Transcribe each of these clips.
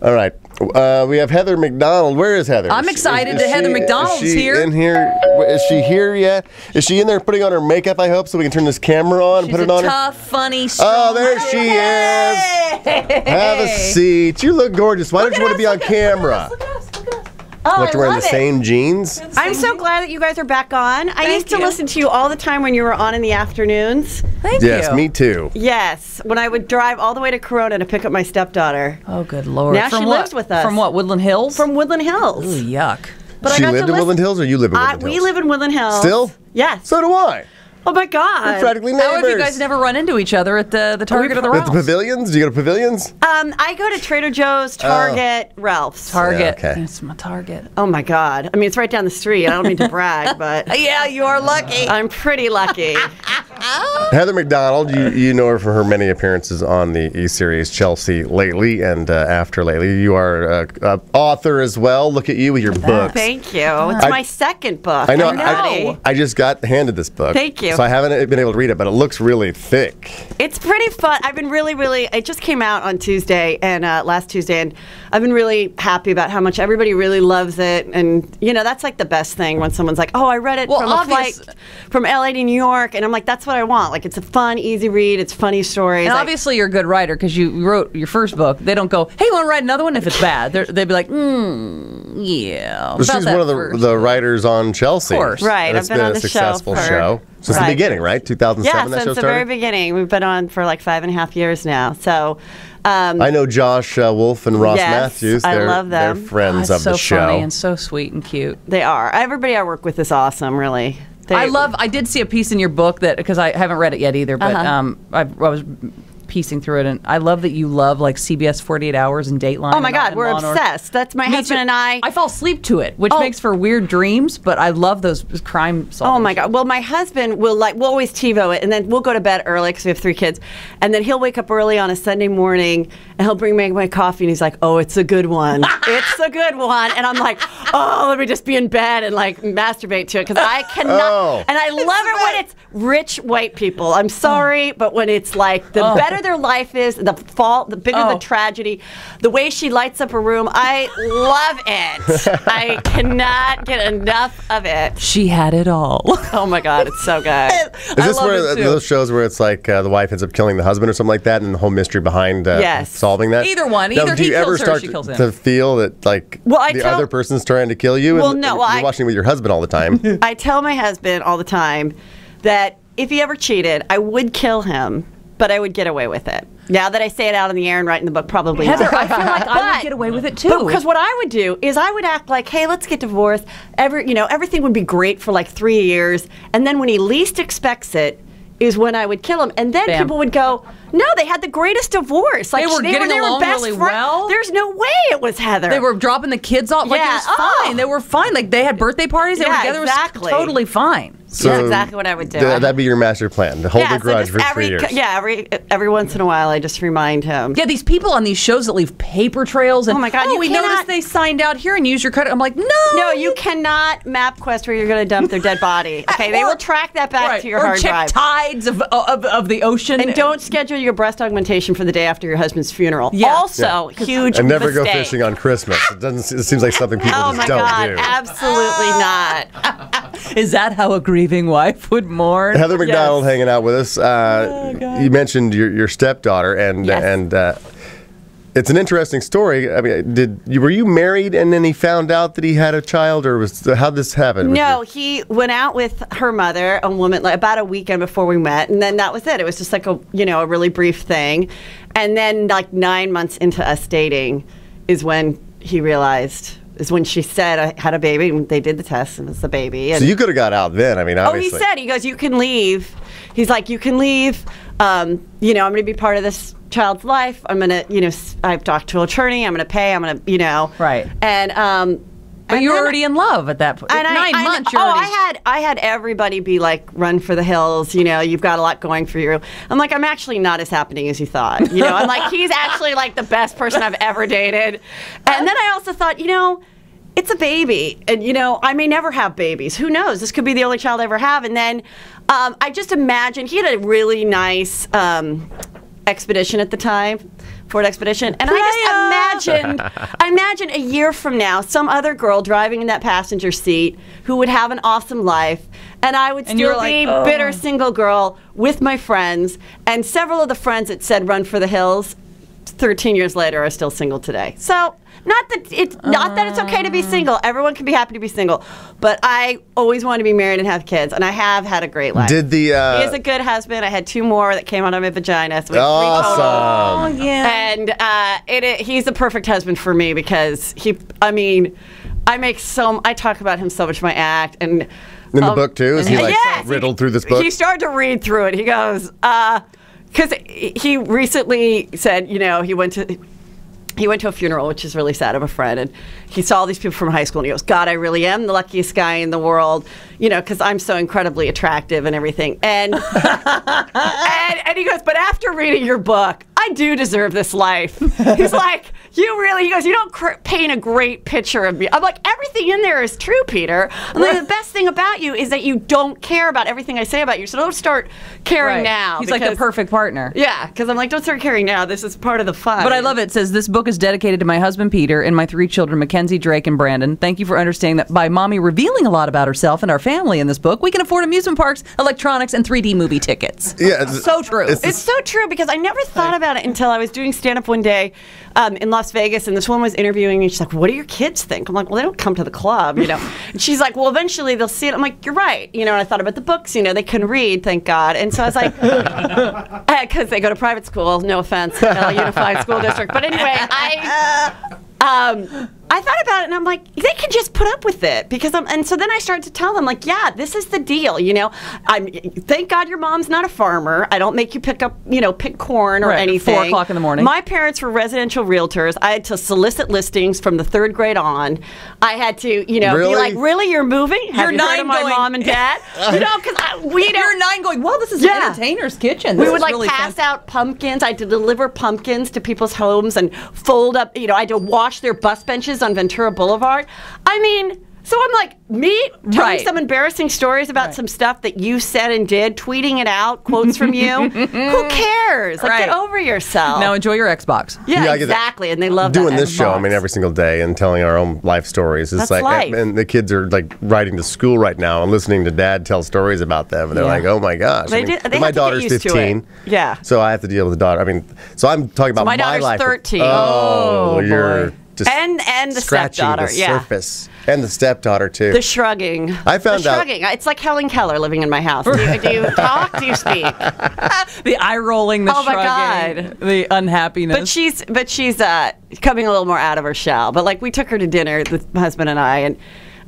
All right. We have Heather McDonald. Where is Heather? I'm excited that Heather McDonald's here. In here? Is she here yet? Is she in there putting on her makeup, I hope, so we can turn this camera on and put it on her? Tough, funny, strong. Oh, there she is. Have a seat. You look gorgeous. Why don't you want to be on camera? Look at us. What, you're wearing the same jeans? I'm so glad that you guys are back on. I used to you. listen to you all the time when you were on in the afternoons. Thank you. Yes, me too. Yes, when I would drive all the way to Corona to pick up my stepdaughter. Oh, good Lord. Now she lives with us. From what, Woodland Hills? From Woodland Hills. Ooh, yuck. But She lived in Woodland Hills, or you live in Woodland Hills? We live in Woodland Hills. Still? Yes. So do I. Oh my God. We're practically neighbors. How have you guys never run into each other at the Target or the Ralph's? At the pavilions? Do you go to pavilions? I go to Trader Joe's, Target, Ralph's. Target. Yeah, okay. It's my Target. Oh my God. I mean, it's right down the street. I don't mean to brag, but Yeah, you are lucky. I'm pretty lucky. Heather McDonald, you know her for her many appearances on the E-Series Chelsea lately and After lately. You are an author as well. Look at you with your books. Thank you. It's my second book. I know. everybody. I just got handed this book. Thank you. So I haven't been able to read it, but it looks really thick. It's pretty fun. I've been really, it just came out on Tuesday and last Tuesday, and I've been really happy about how much everybody really loves it. And, you know, that's like the best thing when someone's like, oh, I read it from a flight from LA to New York. And I'm like, that's what I want. Like, it's a fun, easy read. It's funny stories. And obviously you're a good writer because you wrote your first book. They don't go, hey, you want to write another one if it's bad? They'd be like, yeah. Well, she's one of the writers on Chelsea. Of course. Right. It's I've been on a the successful show. Since the beginning, right? 2007 yeah, that show since started? the very beginning. We've been on for like 5.5 years now. So I know Josh Wolf and Ross Matthews. I love them. They're friends of so the show. Funny and so sweet and cute. They are. Everybody I work with is awesome, really. I did see a piece in your book that, because I haven't read it yet either, but I was piecing through it, and I love that you love like CBS 48 Hours and Dateline. Oh my God, we're obsessed. That's my husband and I. I fall asleep to it, which makes for weird dreams, but I love those crime solving. Oh my God. Well, my husband we'll always TiVo it, and then we'll go to bed early because we have 3 kids, and then he'll wake up early on a Sunday morning, and he'll bring me my coffee, and he's like, oh, it's a good one. It's a good one. And I'm like, oh, let me just be in bed and like masturbate to it, because I cannot. And I love it when it's rich white people. I'm sorry, but when it's like the better their life is, the bigger the tragedy, the way she lights up a room, I love it. I cannot get enough of it. She had it all. Oh my God, it's so good. Is this where those shows where it's like the wife ends up killing the husband or something like that, and the whole mystery behind solving that? Either one. Now, Either do he you ever kills her or start she kills him. to feel that like the other person's trying to kill you? Well, and no. You're watching it with your husband all the time. I tell my husband all the time that if he ever cheated, I would kill him, but I would get away with it. Now that I say it out in the air and write in the book, probably Heather, not. I feel like I would get away with it too. Because what I would do is I would act like, hey, let's get divorced. Everything would be great for like 3 years, and then when he least expects it is when I would kill him, and then people would go, no, they had the greatest divorce. Like, they were getting along best really friends. well. There's no way it was Heather. They were dropping the kids off. Like, it was fine. They were fine. Like, they had birthday parties. They were together. Exactly. It was totally fine. So that's exactly what I would do. That'd be your master plan, to hold a grudge for 3 years. Yeah, every once in a while, I just remind him. Yeah, these people on these shows that leave paper trails and, oh my God, we noticed they signed out here and used your credit. I'm like, no. No, you cannot MapQuest where you're going to dump their dead body. Okay, they will track that back to your hard drive. Or check tides of the ocean. And don't schedule your breast augmentation for the day after your husband's funeral. Yeah. Also, huge And never mistake. go fishing on Christmas. It seems like something people just don't do. Absolutely not. Is that how a grieving wife would mourn? Heather McDonald hanging out with us. You mentioned your stepdaughter, and it's an interesting story. I mean, were you married and then he found out that he had a child, or how'd this happen? No, he went out with her mother, a woman, like about a weekend before we met, and then that was it. It was just like a really brief thing, and then like 9 months into us dating is when he realized. Is when she said I had a baby, and they did the test, and it's the baby. And so you could have got out then. I mean, obviously. He goes, you can leave. He's like, you can leave. I'm going to be part of this child's life. I'm going to, I've talked to an attorney. I'm going to pay. I'm going to, Right. And but you were already in love at that point. 9 months. You're already... I had everybody be like, run for the hills. You've got a lot going for you. I'm like, I'm actually not as happening as you thought. I'm like, he's actually like the best person I've ever dated. And then I also thought, it's a baby, and I may never have babies. Who knows? This could be the only child I ever have. And then I just imagined he had a really nice Expedition at the time, Ford Expedition, and I just imagine a year from now, some other girl driving in that passenger seat who would have an awesome life, and I would still be bitter single girl with my friends, and several of the friends that said "Run for the Hills," 13 years later, are still single today. So. Not that it's okay to be single. Everyone can be happy to be single. But I always wanted to be married and have kids, and I have had a great life. He is a good husband. I had 2 more that came out of my vagina. So we have 3 total. Oh, yeah. And he's the perfect husband for me because I talk about him so much in my act. And in the book, too? Is he riddled through this book? He started to read through it. He goes, because he recently said, he went to a funeral, which is really sad, of a friend, and he saw all these people from high school, and he goes, God, I really am the luckiest guy in the world, because I'm so incredibly attractive and everything. And, and he goes, but after reading your book, I do deserve this life. He's like, he goes, you don't paint a great picture of me. I'm like, everything in there is true, Peter. I'm like, the best thing about you is that you don't care about everything I say about you, so don't start caring now. He's like the perfect partner. Yeah, because I'm like, don't start caring now. This is part of the fun. But I love it. It says, this book is dedicated to my husband, Peter, and my 3 children, Mackenzie, Drake, and Brandon. Thank you for understanding that by Mommy revealing a lot about herself and our family in this book, we can afford amusement parks, electronics, and 3D movie tickets. Yeah, so true. It's so true because I never thought about it until I was doing stand-up one day in Las Vegas, and this woman was interviewing me. She's like, what do your kids think? I'm like, well, they don't come to the club, And she's like, well, eventually they'll see it. I'm like, you're right. And I thought about the books, they can read, thank God. And so I was like, because they go to private school, no offense, Unified School District. But anyway, I thought about it, and I'm like, they can just put up with it and so then I started to tell them, like, yeah, this is the deal, thank God your mom's not a farmer. I don't make you pick corn or anything. 4 o'clock in the morning. My parents were residential realtors. I had to solicit listings from the 3rd grade on. I had to, be like, really, you're moving? Have you heard of my mom and dad? Because you're 9 going, well, this is an entertainer's kitchen. We would really pass out pumpkins. I had to deliver pumpkins to people's homes and fold up, I had to wash their bus benches on Ventura Boulevard. So I'm like, me telling some embarrassing stories about some stuff that you said and did, tweeting it out, quotes from you. Who cares? Like, get over yourself. Now enjoy your Xbox. Yeah, exactly. And they love doing that this show. Every single day and telling our own life stories. It's That's life. And the kids are like riding to school right now and listening to Dad tell stories about them, and they're like, oh my gosh. My daughter's 15. Yeah. So I have to deal with the daughter. So I'm talking about my life. daughter's 13. Oh, you're just and the scratching stepdaughter. the surface. And the stepdaughter too. The shrugging. I found out. It's like Helen Keller living in my house. Do you talk? Do you speak? The eye rolling, the shrugging, my God. The unhappiness. But she's coming a little more out of her shell. But like we took her to dinner, the husband and I, and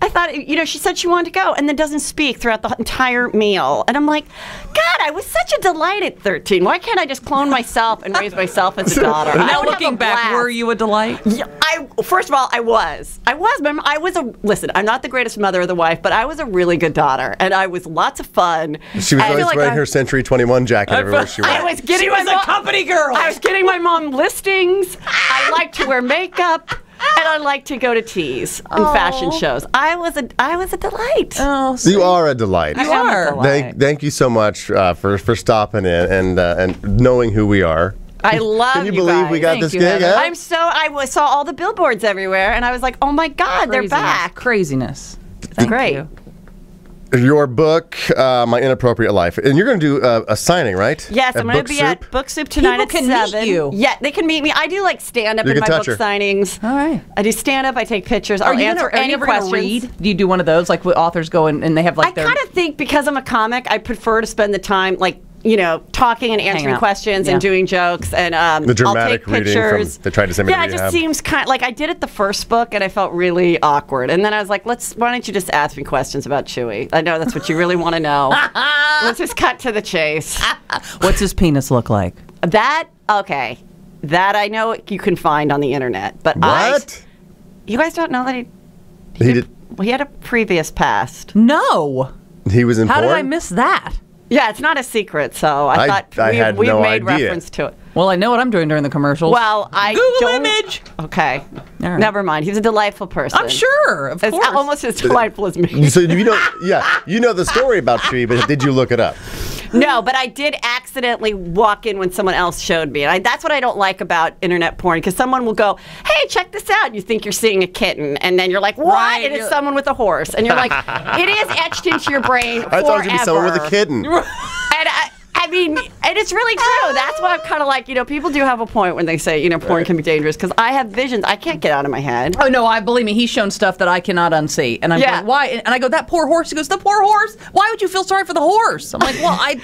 I thought, she said she wanted to go and then doesn't speak throughout the entire meal. And I'm like, God, I was such a delight at 13. Why can't I just clone myself and raise myself as a daughter? Now looking back, were you a delight? Yeah, first of all, I was. Listen, I'm not the greatest mother or the wife, but I was a really good daughter. And I was lots of fun. She was always wearing her Century 21 jacket everywhere she went. She was a company girl. I was getting my mom listings. I liked to wear makeup. And I like to go to teas and fashion shows. I was a delight. Oh, you are a delight. You are. Thank you so much for stopping in and knowing who we are. I love you. Can you believe guys. we got this gig? Huh? I saw all the billboards everywhere, and I was like, oh my God, they're back. Craziness. Great. You. Your book, My Inappropriate Life. And you're going to do a signing, right? Yes, I'm going to be at Book Soup tonight at 7. People can meet you. Yeah, they can meet me. I do like stand-up in my book signings. All right. I do stand-up. I take pictures. I'll answer any questions. Read? Do you do one of those, like authors go and they have like I kind of think because I'm a comic, I prefer to spend the time like talking and answering questions and doing jokes, and the dramatic I'll take pictures. From the Try to Send Me to Rehab. It just seems kind of like I did it the first book, and I felt really awkward. And then I was like, why don't you just ask me questions about Chewy? I know that's what you really want to know. Let's just cut to the chase. What's his penis look like? That I know you can find on the internet, but what? You guys don't know that he had a previous past. No. He was in porn? How did I miss that? Yeah, it's not a secret, so I thought we've made reference to it. Well, I know what I'm doing during the commercials. Well, Google image. Okay. All right. Never mind. He's a delightful person. I'm sure, of It's course. almost as delightful as me. So you know the story about Tree, but did you look it up? No, but I did accidentally walk in when someone else showed me. And that's what I don't like about internet porn, because someone will go, hey, check this out. You think you're seeing a kitten, and then you're like, what? Right, And it's someone with a horse. And you're like, it is etched into your brain forever. I thought it would be someone with a kitten. And I mean, and it's really true. That's why I'm kind of like, people do have a point when they say, porn can be dangerous, because I have visions I can't get out of my head. Oh, no, believe me, he's shown stuff that I cannot unsee. And I'm going, why? And I go, that poor horse. He goes, the poor horse? Why would you feel sorry for the horse? I'm like, well, I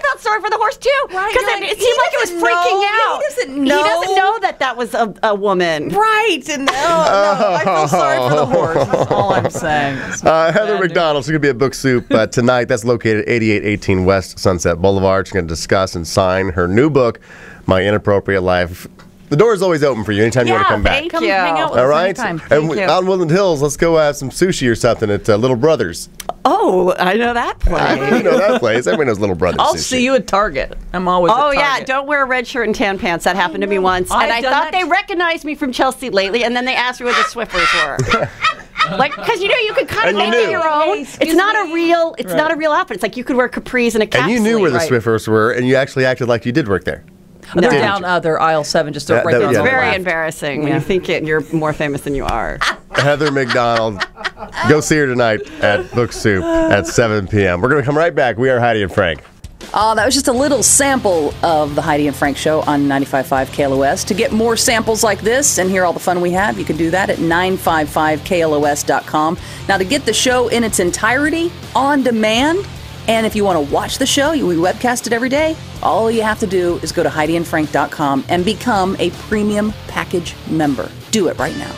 felt sorry for the horse, too. Right, Because it seemed like it was freaking out. He doesn't know. He doesn't know that was a woman. Right. And no, I feel sorry for the horse. That's all I'm saying. Heather McDonald, she's going to be at Book Soup tonight. That's located at 8818 West Sunset Boulevard. She's going to discuss and sign her new book, My Inappropriate Life. The door is always open for you anytime you want to come back. Thank you. Hang out with All us right. anytime. And on Woodland Hills, let's go have some sushi or something at Little Brothers. Oh, I know that place. You know that place. Everybody knows Little Brothers. I'll sushi. see you at Target. I'm always at Target. Yeah, don't wear a red shirt and tan pants. That happened to me once. And I thought they recognized me from Chelsea lately, and then they asked me where the Swiffers were. Because you could kind of make it your own. It's not a real outfit. It's like you could wear capris and a cap And you knew sleeve. where the Swiffers were, and you actually acted like you did work there. They're down they're aisle 7, just right there on It's the very left. embarrassing when you think you're more famous than you are. Heather McDonald. Go see her tonight at Book Soup at 7 p.m. We're going to come right back. We are Heidi and Frank. That was just a little sample of the Heidi and Frank Show on 95.5 KLOS. To get more samples like this and hear all the fun we have, you can do that at 955KLOS.com. Now, to get the show in its entirety on demand, and if you want to watch the show, we webcast it every day, all you have to do is go to HeidiandFrank.com and become a premium package member. Do it right now.